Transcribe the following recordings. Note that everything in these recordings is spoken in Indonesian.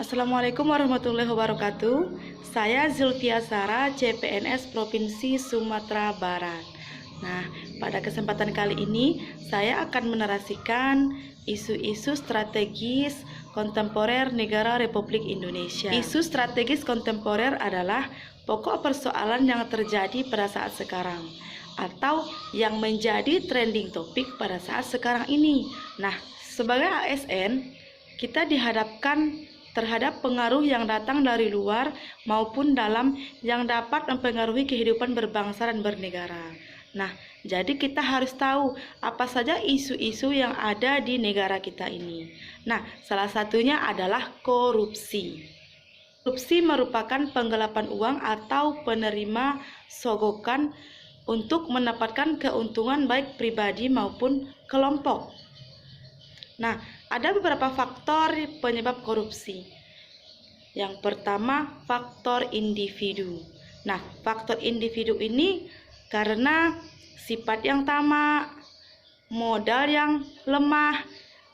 Assalamualaikum warahmatullahi wabarakatuh. Saya Zulfia Sara, CPNS Provinsi Sumatera Barat. Nah, pada kesempatan kali ini saya akan menarasikan isu-isu strategis kontemporer negara Republik Indonesia. Isu strategis kontemporer adalah pokok persoalan yang terjadi pada saat sekarang atau yang menjadi trending topik pada saat sekarang ini. Nah, sebagai ASN, kita dihadapkan terhadap pengaruh yang datang dari luar maupun dalam yang dapat mempengaruhi kehidupan berbangsa dan bernegara. Nah, jadi kita harus tahu apa saja isu-isu yang ada di negara kita ini. Nah, salah satunya adalah korupsi. Korupsi merupakan penggelapan uang atau penerima sogokan untuk mendapatkan keuntungan baik pribadi maupun kelompok. Nah, ada beberapa faktor penyebab korupsi. Yang pertama, faktor individu. Nah, faktor individu ini karena sifat yang tamak, modal yang lemah,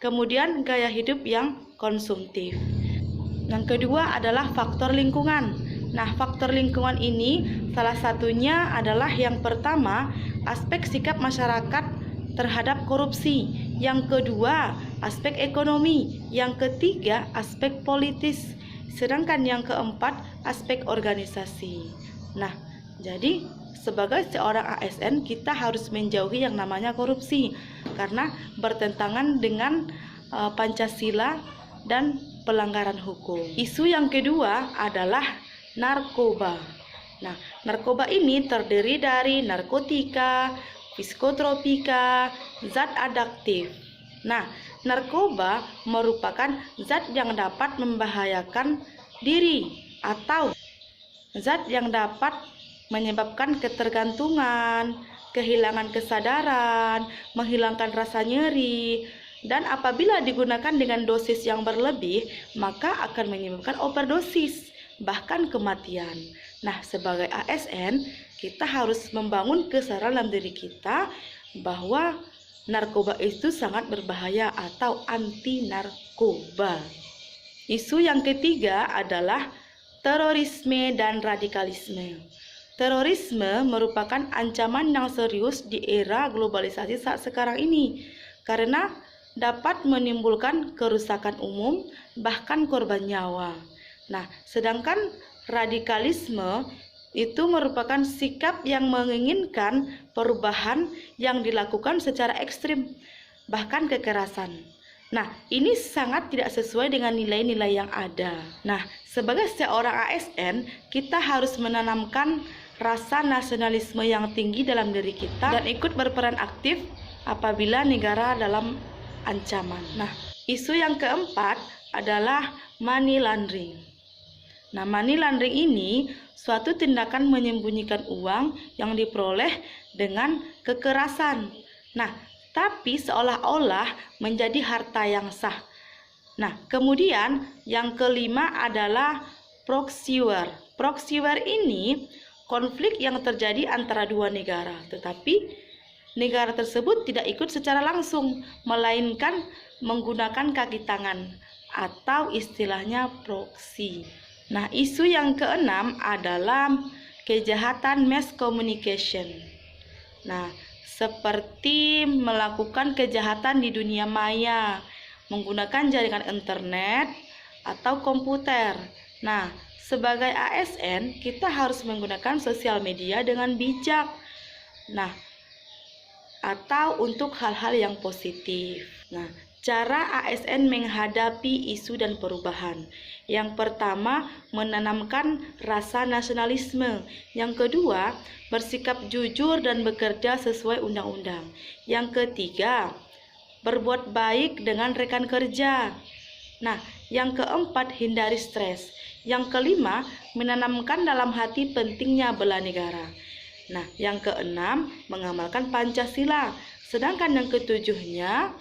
kemudian gaya hidup yang konsumtif. Yang kedua adalah faktor lingkungan. Nah, faktor lingkungan ini salah satunya adalah yang pertama, aspek sikap masyarakat terhadap korupsi. Yang kedua, aspek ekonomi. Yang ketiga, aspek politis. Sedangkan yang keempat, aspek organisasi. Nah, jadi sebagai seorang ASN kita harus menjauhi yang namanya korupsi karena bertentangan dengan Pancasila dan pelanggaran hukum. Isu yang kedua adalah narkoba. Nah, narkoba ini terdiri dari narkotika, psikotropika, zat adiktif. Nah, narkoba merupakan zat yang dapat membahayakan diri atau zat yang dapat menyebabkan ketergantungan, kehilangan kesadaran, menghilangkan rasa nyeri, dan apabila digunakan dengan dosis yang berlebih, maka akan menyebabkan overdosis, bahkan kematian. Nah, sebagai ASN, kita harus membangun kesadaran dalam diri kita bahwa narkoba itu sangat berbahaya atau anti narkoba. Isu yang ketiga adalah terorisme dan radikalisme. Terorisme merupakan ancaman yang serius di era globalisasi saat sekarang ini karena dapat menimbulkan kerusakan umum bahkan korban nyawa. Nah, sedangkan radikalisme itu merupakan sikap yang menginginkan perubahan yang dilakukan secara ekstrim, bahkan kekerasan. Nah, ini sangat tidak sesuai dengan nilai-nilai yang ada. Nah, sebagai seorang ASN, kita harus menanamkan rasa nasionalisme yang tinggi dalam diri kita dan ikut berperan aktif apabila negara dalam ancaman. Nah, isu yang keempat adalah money laundering. Nah, money laundering ini suatu tindakan menyembunyikan uang yang diperoleh dengan kekerasan. Nah, tapi seolah-olah menjadi harta yang sah. Nah, kemudian yang kelima adalah proxy war. Proxy war ini konflik yang terjadi antara dua negara, tetapi negara tersebut tidak ikut secara langsung, melainkan menggunakan kaki tangan atau istilahnya proxy. Nah, isu yang keenam adalah kejahatan mass communication. Nah, seperti melakukan kejahatan di dunia maya, menggunakan jaringan internet atau komputer. Nah, sebagai ASN, kita harus menggunakan sosial media dengan bijak. Nah, atau untuk hal-hal yang positif. Nah, cara ASN menghadapi isu dan perubahan. Yang pertama, menanamkan rasa nasionalisme. Yang kedua, bersikap jujur dan bekerja sesuai undang-undang. Yang ketiga, berbuat baik dengan rekan kerja. Nah, yang keempat, hindari stres. Yang kelima, menanamkan dalam hati pentingnya bela negara. Nah, yang keenam, mengamalkan Pancasila. Sedangkan yang ketujuhnya,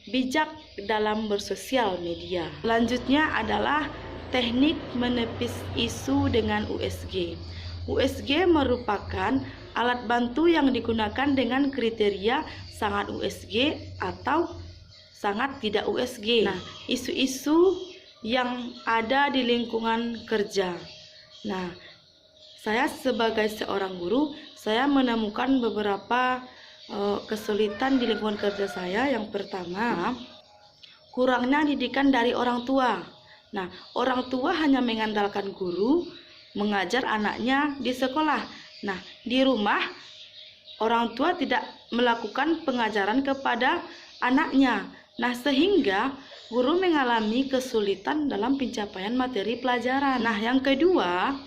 bijak dalam bersosial media. Selanjutnya adalah teknik menepis isu dengan USG. USG merupakan alat bantu yang digunakan dengan kriteria sangat USG atau sangat tidak USG. Nah, isu-isu yang ada di lingkungan kerja. Nah, saya sebagai seorang guru, saya menemukan beberapa kesulitan di lingkungan kerja saya. Yang pertama, kurangnya didikan dari orang tua. Nah, orang tua hanya mengandalkan guru mengajar anaknya di sekolah. Nah, di rumah orang tua tidak melakukan pengajaran kepada anaknya. Nah, sehingga guru mengalami kesulitan dalam pencapaian materi pelajaran. Nah, yang kedua,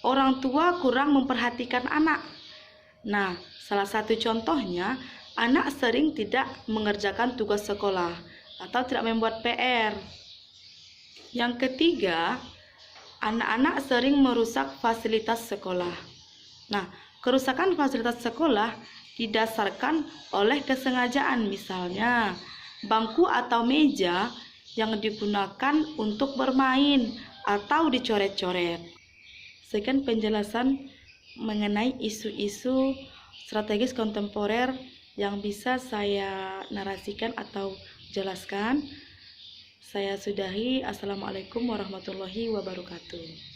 orang tua kurang memperhatikan anak. Nah, salah satu contohnya, anak sering tidak mengerjakan tugas sekolah atau tidak membuat PR. Yang ketiga, anak-anak sering merusak fasilitas sekolah. Nah, kerusakan fasilitas sekolah didasarkan oleh kesengajaan, misalnya bangku atau meja yang digunakan untuk bermain atau dicoret-coret. Sekian penjelasan mengenai isu-isu strategis kontemporer yang bisa saya narasikan atau jelaskan. Saya sudahi. Assalamualaikum warahmatullahi wabarakatuh.